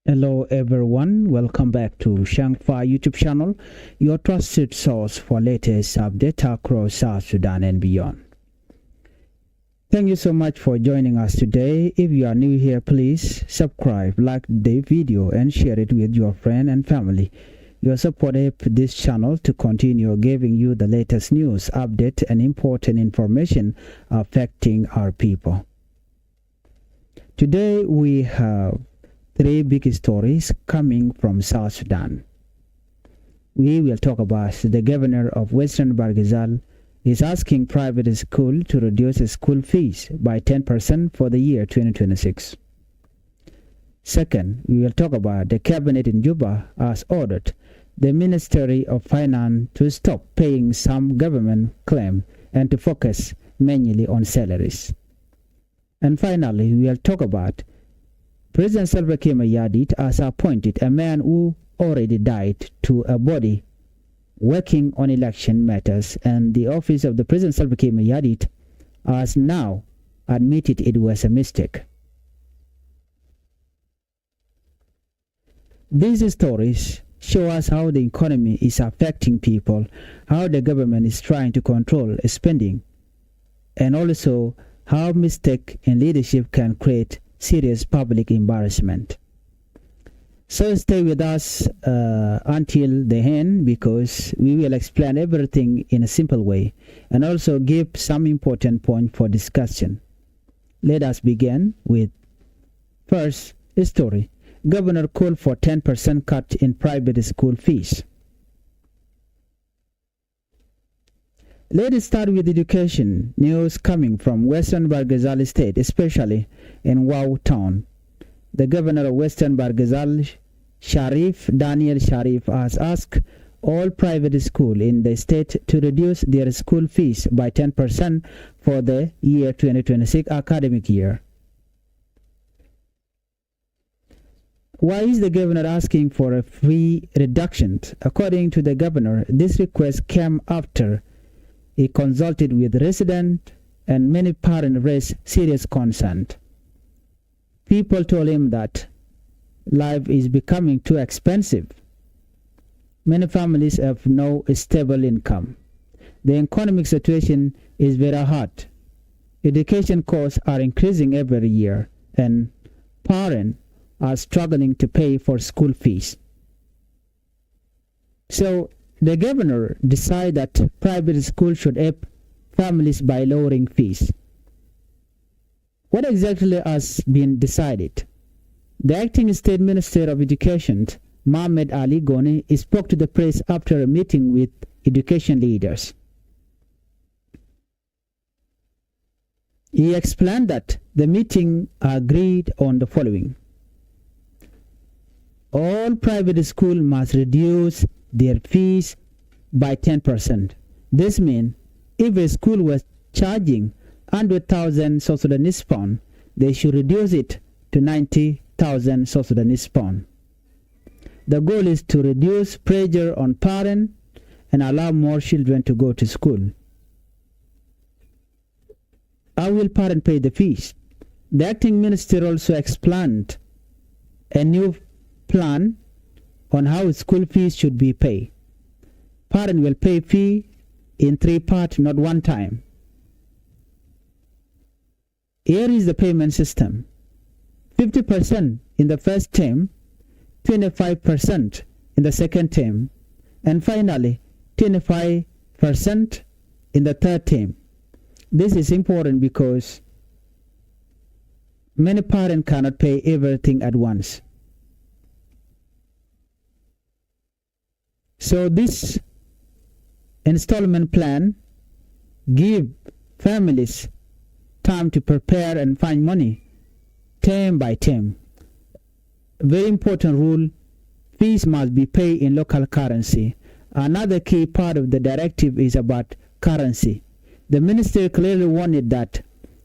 Hello everyone, welcome back to Changfied YouTube channel, your trusted source for latest updates across South Sudan and beyond. Thank you so much for joining us today. If you are new here, please subscribe, like the video and share it with your friend and family. Your support helps this channel to continue giving you the latest news, update and important information affecting our people. Today we have three big stories coming from South Sudan. We will talk about the governor of Western Barghazal is asking private school to reduce school fees by 10% for the year 2026. Second, we will talk about the cabinet in Juba has ordered the Ministry of Finance to stop paying some government claims and to focus mainly on salaries. And finally, we will talk about President Salva Kiir Mayardit has appointed a man who already died to a body working on election matters, and the office of the President Salva Kiir Mayardit has now admitted it was a mistake. These stories show us how the economy is affecting people, how the government is trying to control spending, and also how mistake in leadership can create serious public embarrassment. So stay with us until the end, because we will explain everything in a simple way and also give some important points for discussion. Let us begin with first story. Governor called for 10% cut in private school fees. Let us start with education news coming from Western Barghazal State, especially in Wau town. The governor of Western Barghazal, Daniel Sharif, has asked all private schools in the state to reduce their school fees by 10% for the year 2026 academic year. Why is the governor asking for a fee reduction? According to the governor, this request came after he consulted with residents and many parents raised serious concern. People told him that life is becoming too expensive. Many families have no stable income. The economic situation is very hard. Education costs are increasing every year, and parents are struggling to pay for school fees. So the governor decided that private schools should help families by lowering fees. What exactly has been decided? The acting state minister of education, Mohamed Ali Goni, spoke to the press after a meeting with education leaders. He explained that the meeting agreed on the following. All private schools must reduce their fees by 10%. This means if a school was charging 100,000 South Sudanese pounds, they should reduce it to 90,000 South Sudanese pounds. The goal is to reduce pressure on parents and allow more children to go to school. How will parents pay the fees? The acting minister also explained a new plan on how school fees should be paid. Parents will pay fee in 3 parts, not one time. Here is the payment system. 50% in the first term, 25% in the second term, and finally 25% in the third term. This is important because many parents cannot pay everything at once. So this installment plan gives families time to prepare and find money term by term. Very important rule, fees must be paid in local currency. Another key part of the directive is about currency. The minister clearly warned that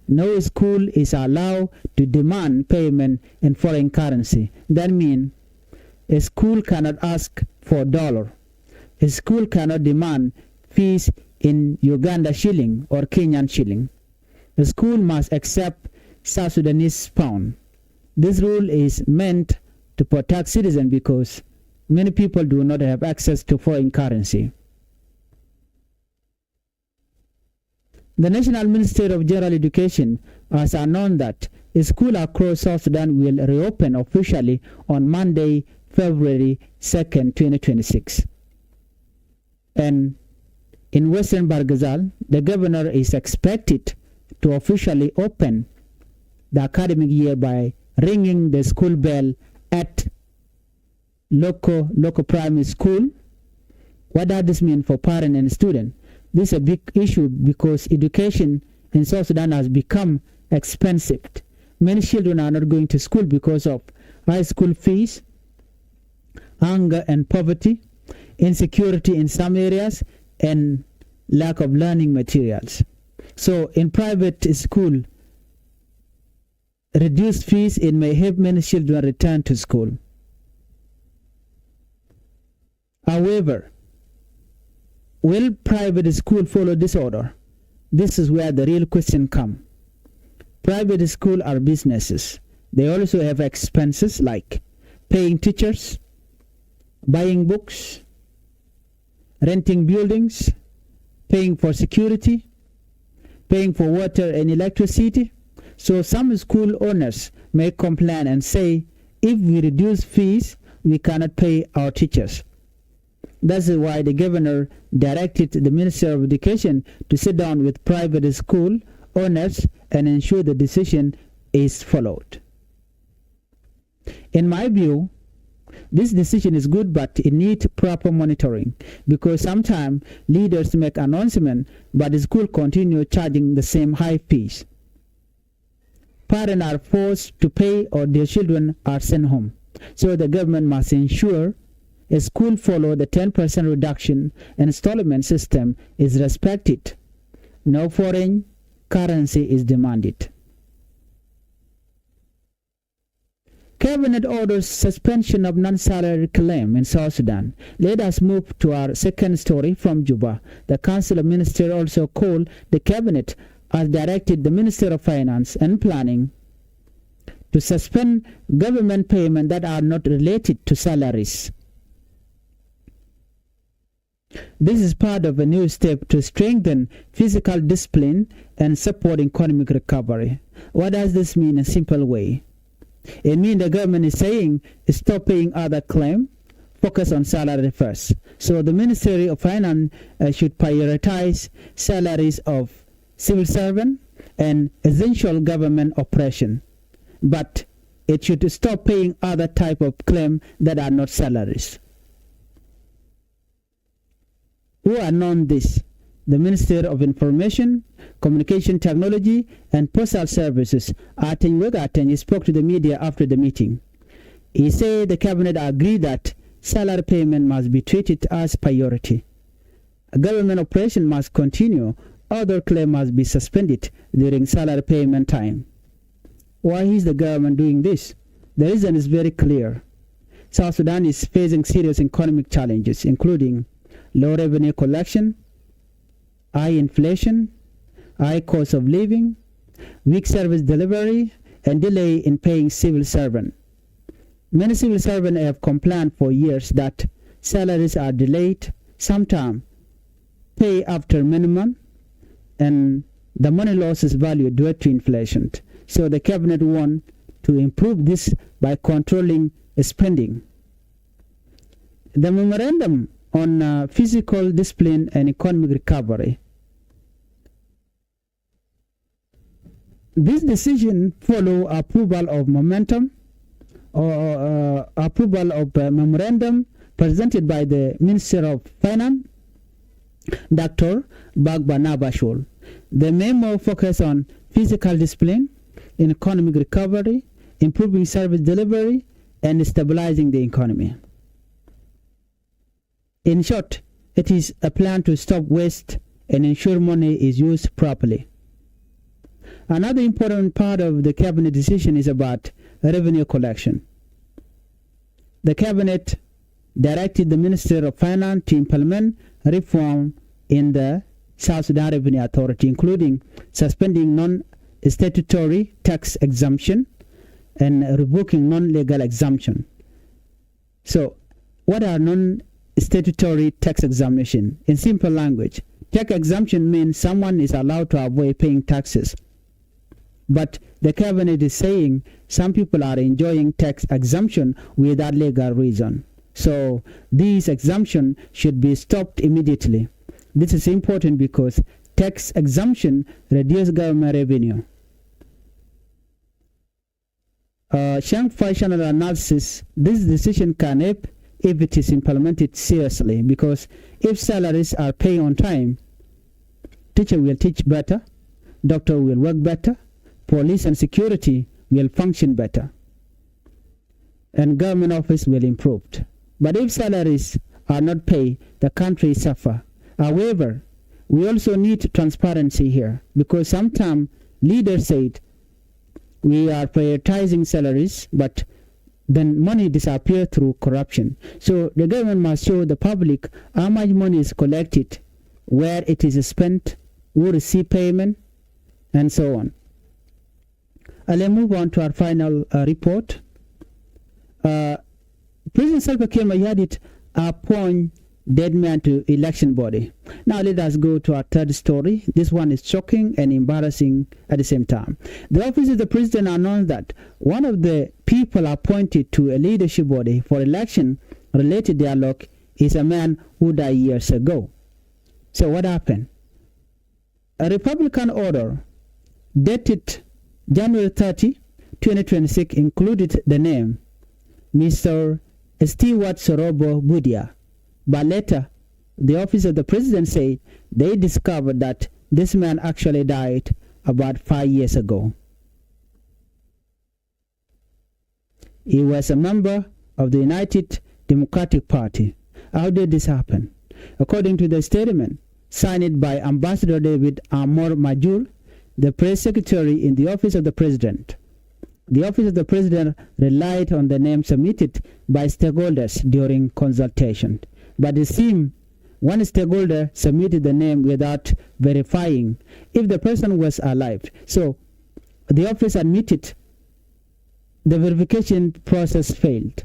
no school is allowed to demand payment in foreign currency. That means a school cannot ask for dollar. A school cannot demand fees in Uganda shilling or Kenyan shilling. The school must accept South Sudanese pound. This rule is meant to protect citizens because many people do not have access to foreign currency. The National Ministry of General Education has announced that schools across South Sudan will reopen officially on Monday, February 2nd, 2026. And in Western Bargazal, the governor is expected to officially open the academic year by ringing the school bell at local primary school. What does this mean for parents and students? This is a big issue because education in South Sudan has become expensive. Many children are not going to school because of high school fees, hunger and poverty, insecurity in some areas, and lack of learning materials. So in private school, reduced fees may help many children return to school. However, will private school follow this order? This is where the real question comes. Private schools are businesses. They also have expenses like paying teachers, buying books, renting buildings, paying for security, paying for water and electricity. So some school owners may complain and say, if we reduce fees, we cannot pay our teachers. That's why the governor directed the Minister of Education to sit down with private school owners and ensure the decision is followed. In my view, this decision is good, but it needs proper monitoring because sometimes leaders make announcements, but the school continue charging the same high fees. Parents are forced to pay or their children are sent home. So the government must ensure a school follow the 10% reduction and installment system is respected. No foreign currency is demanded. Cabinet orders suspension of non-salary claim in South Sudan. Let us move to our second story from Juba. The Council of Ministers also called the Cabinet has directed the Minister of Finance and Planning to suspend government payments that are not related to salaries. This is part of a new step to strengthen fiscal discipline and support economic recovery. What does this mean in a simple way? It means the government is saying stop paying other claims, focus on salary first. So the Ministry of Finance should prioritize salaries of civil servants and essential government operation. But it should stop paying other type of claims that are not salaries. Who announced this? The Minister of Information, Communication Technology and Postal Services, Ateng Wegateng, spoke to the media after the meeting. He said the cabinet agreed that salary payment must be treated as priority. A government operation must continue. Other claims must be suspended during salary payment time. Why is the government doing this? The reason is very clear. South Sudan is facing serious economic challenges, including low revenue collection, high inflation, high cost of living, weak service delivery, and delay in paying civil servants. Many civil servants have complained for years that salaries are delayed, sometimes pay after minimum, and the money loses value due to inflation. So the cabinet wants to improve this by controlling spending. The memorandum on physical discipline and economic recovery. This decision follow approval of momentum or approval of memorandum presented by the Minister of Finance, Dr. Bagbana Bashul. The memo focused on physical discipline, in economic recovery, improving service delivery, and stabilizing the economy. In short, it is a plan to stop waste and ensure money is used properly. Another important part of the cabinet decision is about revenue collection. The cabinet directed the Minister of Finance to implement reform in the South Sudan Revenue Authority, including suspending non-statutory tax exemption and revoking non-legal exemption. So what are non-statutory tax exemption? In simple language, tax exemption means someone is allowed to avoid paying taxes. But the cabinet is saying some people are enjoying tax exemption without legal reason. So these exemptions should be stopped immediately. This is important because tax exemption reduces government revenue. Changfied channel analysis, this decision can help if it is implemented seriously, because if salaries are paid on time, teacher will teach better, doctor will work better, police and security will function better, and government office will improve. But if salaries are not paid, the country suffer. However, we also need transparency here, because sometimes leaders said we are prioritizing salaries, but then money disappears through corruption. So the government must show the public how much money is collected, where it is spent, who receive payment, and so on. Let's move on to our final report. President Salva Kiir Mayardit appoint dead man to election body. Now let us go to our third story. This one is shocking and embarrassing at the same time. The office of the president announced that one of the people appointed to a leadership body for election related dialogue is a man who died years ago. So what happened? A Republican order dated January 30, 2026 included the name Mr. Stewart Sorobo Budia. But later, the office of the president said they discovered that this man actually died about 5 years ago. He was a member of the United Democratic Party. How did this happen? According to the statement signed by Ambassador David Amor Majul, the press secretary in the office of the president, the office of the president relied on the name submitted by stakeholders during consultation. But it seems one stakeholder submitted the name without verifying if the person was alive. So the office admitted the verification process failed.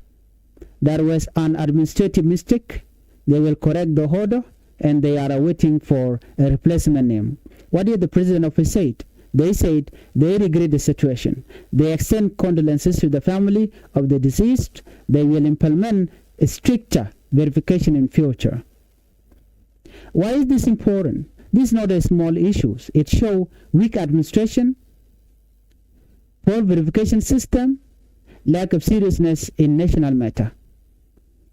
There was an administrative mistake. They will correct the order and they are waiting for a replacement name. What did the president office say? They said they regret the situation. They extend condolences to the family of the deceased. They will implement a stricter verification in future. Why is this important? This is not a small issue. It shows weak administration, poor verification system, lack of seriousness in national matter,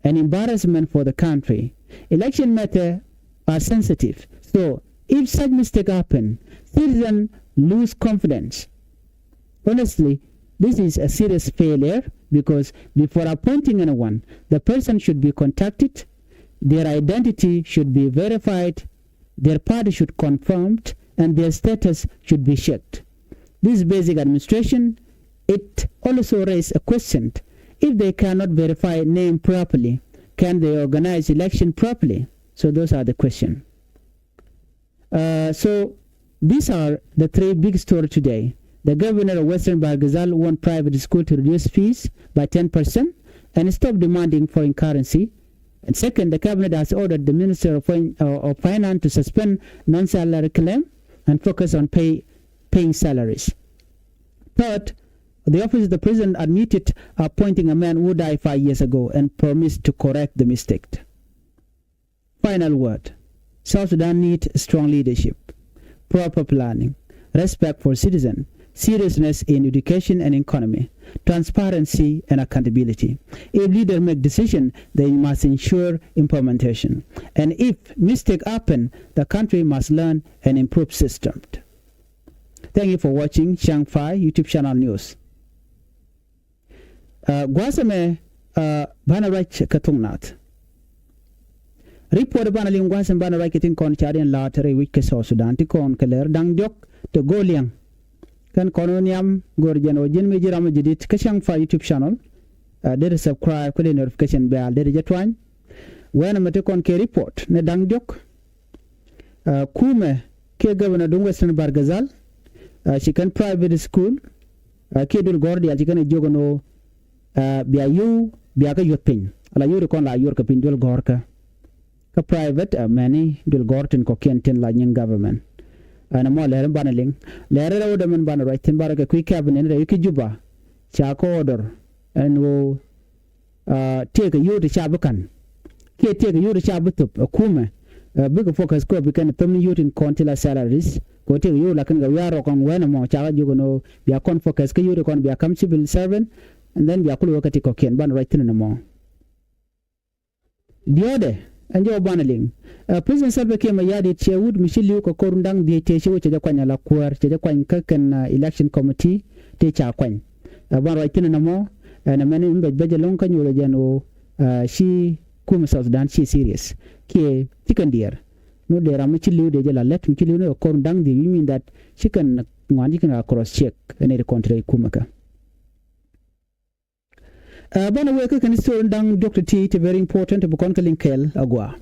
and embarrassment for the country. Election matters are sensitive. So if such mistake happen, citizens lose confidence. Honestly, this is a serious failure, because before appointing anyone, the person should be contacted, their identity should be verified, their party should confirmed, and their status should be checked. This basic administration, it also raises a question. If they cannot verify name properly, can they organize election properly? So those are the questions. So these are the three big stories today. The governor of Western Bargazal wants private school to reduce fees by 10% and stop demanding foreign currency. And second, the cabinet has ordered the Minister of Finance to suspend non-salary claim and focus on paying salaries. Third, the office of the president admitted appointing a man who died 5 years ago and promised to correct the mistake. Final word. South Sudan needs strong leadership, proper planning, respect for citizens, seriousness in education and economy, transparency and accountability. If leaders make decisions, they must ensure implementation. And if mistakes happen, the country must learn and improve systems. Thank you for watching Changfied YouTube channel news. Gwasame Banarach Katungnat. Report Banaling Gwasam Banarakitin Kon Chadian Latare Wiki South Sudan Tikon Keller Dangjok to Goliang. Kan Kononiam Gorjan or Jin Major Amajidit Changfied YouTube channel. There is subscribe to the notification bell. There is a twine. When I'm on K report, ne Dangjok Kume K Governor Dung Western Bargazal. She can private school. Kidul Gordia, she can jogono Biayu biya ka yot pin ala yuri kon la yor ka pin dul gorka ka private many dul gortin ko kenten la nyen government ana mo lere banaling lere raw de men ban right tin baraka ku cabinet re ki juba cha ko order and wo take yuri shabukan ke take yuri shabutup kuma big focus ko bikan tamni yutin kontila salaries ko te yu lakan ga yaro kon wena mo chaga jugo no biya kon focus ke yuri kon biya kam civil servant and then biya kulu wakati ko ken ban right tin mo diode anjo banaling president salva ke mayadi chewud mishili ko korundang bi te chewu che kwanya la kwar che kwanya kakan election committee te cha kwanya ban right tin mo na mani mbe beje lon kan yoro jano shi kuma South Sudan shi serious ke chicken dear no there am chili de la let mi chili no korundang di you mean that chicken ngani kan cross check ene country kumaka bana we kan so ndang Dr. T it very important bu kon kalin kel agwa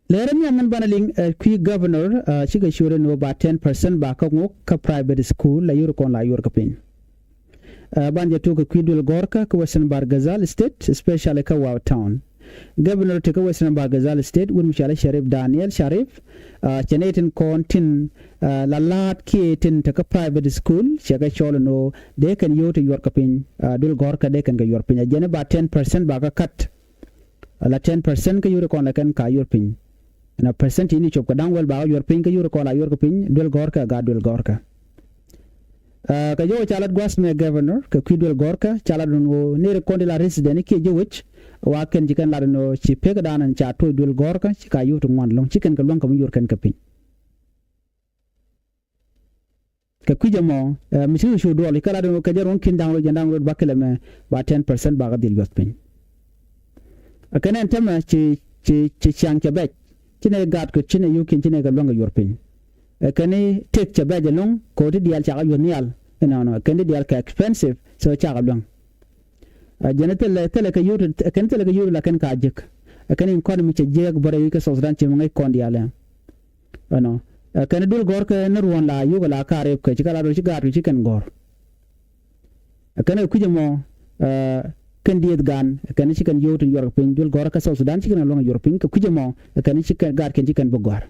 leram ya man bana ling qui governor chiga sure no ba 10% ba ka ngok ka private school la yur kon la yur ka pin banja to ka kwidul gorka ka Western Bargazal state especially ka Wow town governor to ka Western Bargazal state won mishala Sharif Daniel Sharif chenetin kontin lalat kietin to ka private school chega cholono de kan yoto yor ka pin dul gorka de kan ga yor pin jene ba 10% ba ka kat la 10% ka yur kon la kan ka yor pin na percent ini chop ka dangwel ba yor pin ka yur kon la yor ka pin dul gorka ga dul gorka ka jo chalat gwas me governor ka kwidul gorka chalat no ne ko de la resident ke je wich wa ken jikan la no ci pega danan cha to dul gorka ci ka yutu ngon long ciken ka long ka mu yor kan ka pin ka kujamo misi shu do li kala do ka jaron kin danglo jandang ro bakale me ba 10% ba ga dil yot pin akanen tama ci chang cha bet ci ne gat ko ci ne yukin ci ne ga long yor pin kani tek cha bet long ko di dial cha yor nial no kani dial ka expensive so cha ga long janatel tele ka yuru kan tele ka yuru la kan ka jek kan ko mi che jeg bare wi ka South Sudan che ngai kon diale ano kan dul gor ka ner won la yu la ka re ka ci kala do ci gatu ci kan gor kan ku jemo kan diet gan kan ci kan yotu yor pin dul gor ka South Sudan ci kan lo yor pin ka ku jemo kan ci kan gar kan ci kan bu gor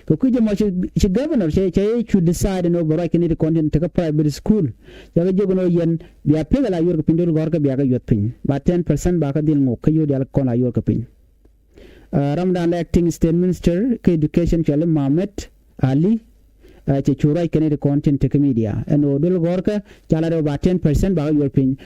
ko kuje mo ci governor che to decide no baro can need content take a private school ya ga jogono yen biya pega la yor ko pindol gorka biya ga yot pin ba 10% ba ka dil ngo ka yodi al kon la yor ko pin Ramadan acting state minister ke education chale Mohammed Ali che churai can need content take media and dol gorka chala ba 10% ba ga yor pin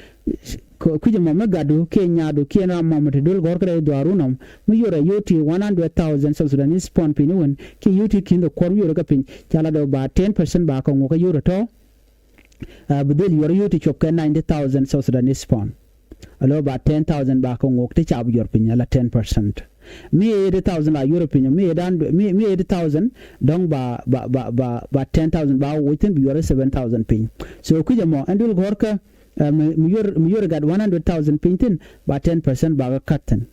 kuje mo magadu Kenya do Kenya Mohammed dol gorka do arunam mu yora yoti 100,000 South Sudanese pound pinun ki yoti kindo kor yoro ka pin chala do ba 10% ba ka ngo ka yoro to budel yoro yoti chop ka 90,000 South Sudanese pound alo ba 10,000 ba ka ngo te chab yor pin ala 10% me 80,000 la euro pin me 80,000 dong ba 10,000 ba within bi yoro 7,000 pin so kuje mo andul gorka mu yor gad 100,000 pintin ba 10% ba ga katten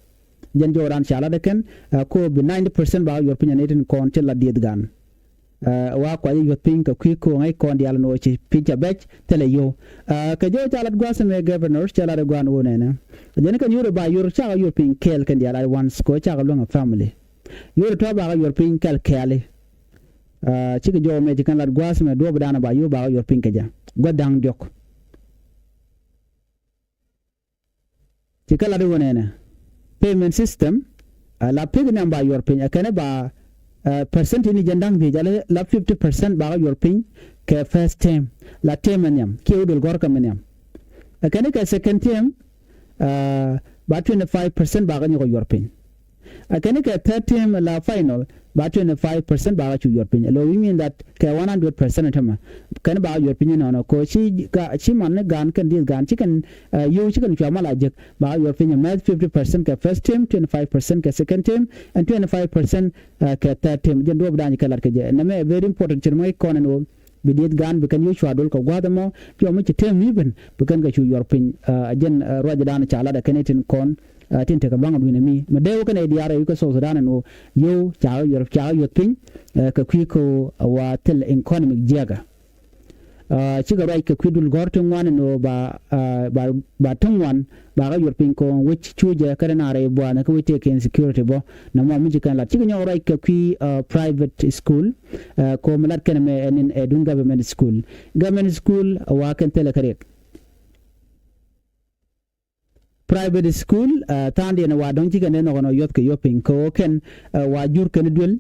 jan joran chala de ken ko bi 90% ba yor pinya netin kon tel la diet gan wa ko yor pin ka ko ngai kon dial no ci pinja bech tele yo ka jo chala gwas me governor chala de gan wonena jan kan yor ba yor chala yor pin kel kan dial I once ko chala lo family yor to ba yor pin kel kele ci ga jo me kan la gwas me do ba ba yor ba yor pin ka ja godang jok cikala do wonena payment system la pig number your pin akane ba percent ni jandang bi jale la 50% ba your pin ke first term la temanyam ke udul gorka menyam akane ka second term ba 25% ba ga your pin akane ka third term la final ba 25% ba ga your pin lo we mean that ka 100% tama kan ba your pin no ko chi man gan kan dis gan chi kan you chi kan chama la jek ba your pin ma 50% ka first term 25% ka second term and 25% ka third term jen do bdan ka lar ka je na me very important chi mai kon no bidiet gan be kan yu chwadol ko gwadamo yo mi chi term even be kan ga chu your pin jen roja dan cha la da kanetin kon tin te ka bang du mi ma de ko ne diara yu ko so Sudan no yo cha yor pin ka kwi ko wa tel economic jaga chiga rai ka kwidul gortun wan no ba tungwan ba ga yorpin ko which chuje kana rai bo na ko wite ken security bo na ma mi kan la chiga nyo rai ka kwi private school ko malat kana me en edun government school wa kan tele kare private school tande na wa don chiga ne no yot ka yopin ko ken wa jur kan dul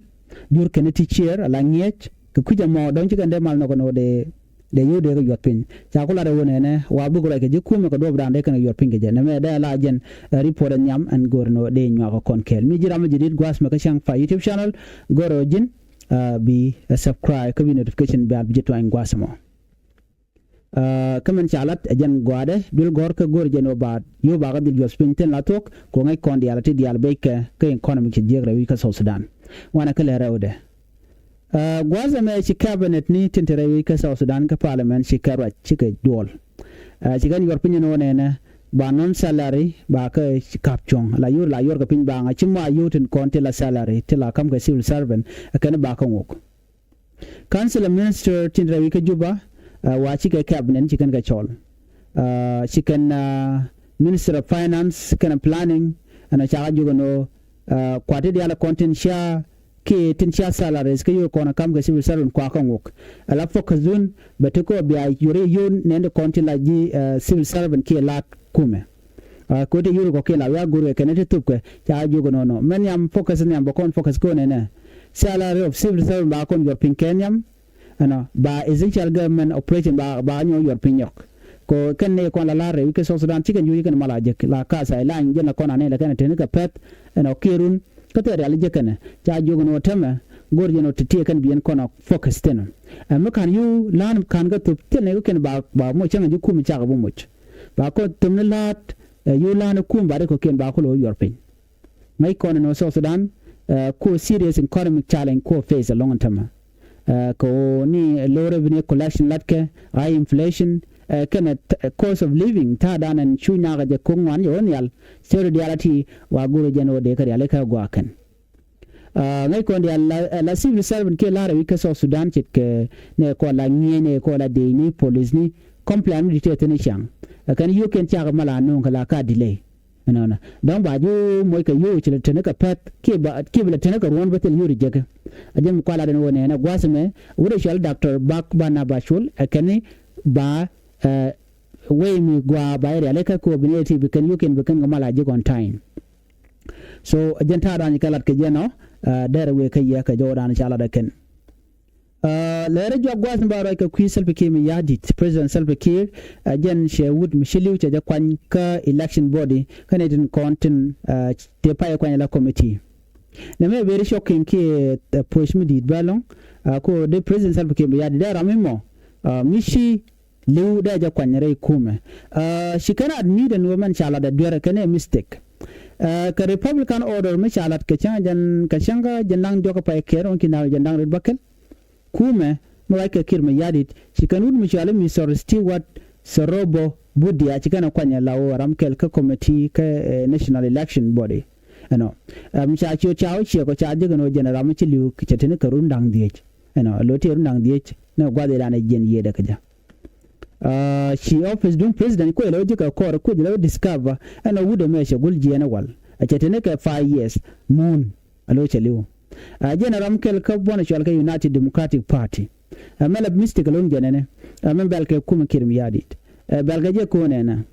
jur kan teacher ala ngech ka kuja mo don chiga de mal no de yu de yot pin cha kula de wona ne wa bu ko ke jiku me ko do brande kan yot pin ge ne me da la jen report nyam and gorno de nyo ko kon kel mi jiram jidit gwas me ka Changfied YouTube channel goro jin bi subscribe ko bi notification ba bi to an gwasmo kamen chalat jen gwade dul gor ka gor jeno ba yo ba ga dil yot pin ten la tok ko ngai kon dialati dial be ke economic jegre wi ka South Sudan wana ka le rewde gwaza me ci cabinet ni tintere ka South Sudan ka parliament ci karwa ci ka dol ci gan yor pinyo no ne ba non salary ba ka kapchong la yor ka pin ba nga ci ma yutin konte la salary tila kam ka civil servant ka ne ba ka ngok council minister tintere ka juba wa ci ka cabinet ci kan ka chol ci kan minister of finance kan planning ana cha jugo no kwate dia la content sha ke tin cha salaries ke yo kona kam ga civil servant kwa kan wok ala focus zone bateko bia yure yon nende konti la ji civil servant ke la kume ko te yuro ko ke la ya guru ke nete tuke cha jugo no men yam focus nyam ba kon focus ko ne salary of civil servant ba kon yor pin kenyam ana ba essential government operation ba nyo yor pin yok ko kan ne ko la re ke South Sudan chicken yu kan mala je la kasa la nje na kona ne la kan te ne ka pet ana kirun kata real jekana cha jogo no tama gorje no tete kan biyen kono focus ten am kan yu lan kan ga tup ten ne ken ba mo changa ju kum cha ga bo moch ba ko tumne lat yu lan kum ba ko ken ba ko lo yorpin mai kono no South Sudan ko serious economic challenge ko face a long term ko ni low revenue collection latke high inflation kana cost of living ta danan chunya ga je kongwan yon yal sero dialati wa guru jeno de kari aleka gwa kan ngai ko ndi la civil servant ke la rewi ka South Sudan chit ke ne ko la ne ko la de ni police ni complain di tete ni chang kan you ken cha mala no kala ka delay nana don ba ju moy ka yo chile tene ka pet ke bla tene ka ron batel yuri jega ajem ko la den wona na gwasme wure shal doctor bak bana bashul akani ba way mi gwa bayre aleka ko bineti bikan yuken bikan gamala jigon time so ajenta dan kalat ke jeno dere we kayya ka jodan chala da ken lere jog gwas mbaro ka kwisel pikimi yadit president Salva Kiir ajen shewud mishiliu cha kwan ka election body kanedin content te pay kwan la committee na me very shocking ke push mi dit balong ko de president Salva Kiir yadit dara mimo mishi lew da ja kwanyare kume she can admit and woman chala da dwere kane mistake ka republican order mi chala ka chanjan ka changa janang joka pa kero kina janang red bakel kume mo like Kiir me yadit she can would mi chala mi Stewart Sorobo budia chikana kwanya lawo ramkel ka committee ka national election body ano mi cha chio chao chi ko cha je no general mi chiliu chetene ka rundang diech ano loti rundang diech na gwade dana jen yeda kaja she offers doing president ko logical core ko jelo discover and would me she gulji na wal a chetene ka 5 years moon alo cheliu general kel ka bona chal ka United Democratic Party amela mystic lon jenene amem belke kuma Kiir mi yadit belga je ko nena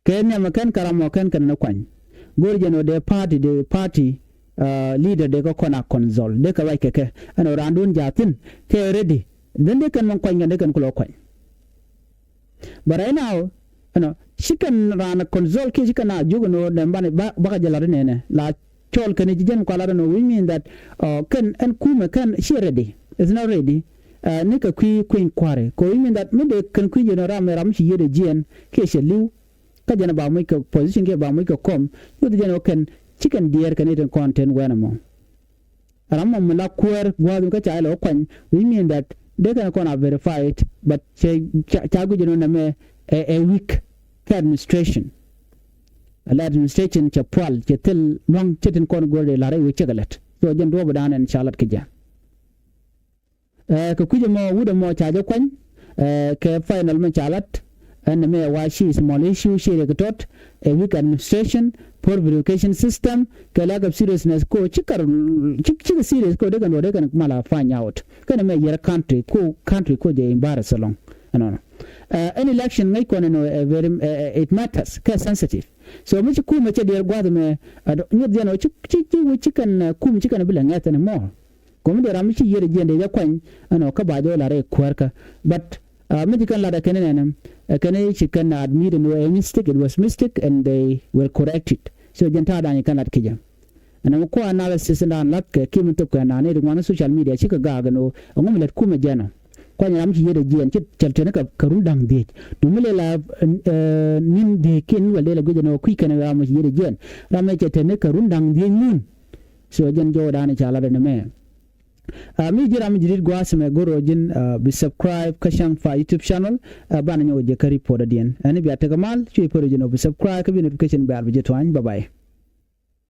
kenya makan karamo kan na kwan gorjeno de party leader de ko kona console de ka like ke ano randun jatin ke ready then they can man kwanya de kan kulo kwan but right now ano chicken rana console ke chicken na jugo no de mbane baka jalare nene la chol kan jigen ko la no we mean that kan en kuma kan she ready is not ready nika queen kware ko we mean that me de kan ku jeno ram shi yede jien ke she liu ka jana ba mo ko position ke ba mo ko kom yo de jeno kan chicken dear kan iten content wenamo ram mo la kwer gwa ka cha lo kwan we mean that they can gonna verify it but chagu jeno na me a week administration administration cha pwal cha tel long chitin kon gorde la re we chagalet so jen do badan en chalat kija ka kuje mo wuda mo chajo kwan ke final ma chalat and me wa shi small issue shi re tot a weak administration poor education system ke lack of seriousness ko chikar serious ko daga mala find out kana me yer country ko je embarrass along no an election ngai ko no very it matters ka sensitive so mu ku ma ce der gwada me nyod jeno chikan ku mu chikan bila ngata ne mo ko mu der am ci yere jende ya kwan ano ka ba jo la re kwarka but medical lada kenen chikan admit no a mistake, it was mistake and they will correct it so jenta da ni kanat kijam ana ko analysis na lat ke kim to kana ne ngwana social media chika gaga no ngum let kuma jana ko nyam ci yede jien ci telte ka karun dang de dumule la nin de ken wala la gojeno ku kana wa ma yede jien rame ci te ne karun dang de nin so jen jo da ni chala de me mi jira mi jirit gwas me goro jin bi subscribe ka Changfied YouTube channel bana nyo je ka report dien ani bi atagamal ci poro jino bi subscribe ka bi notification bell bi jetwan bye bye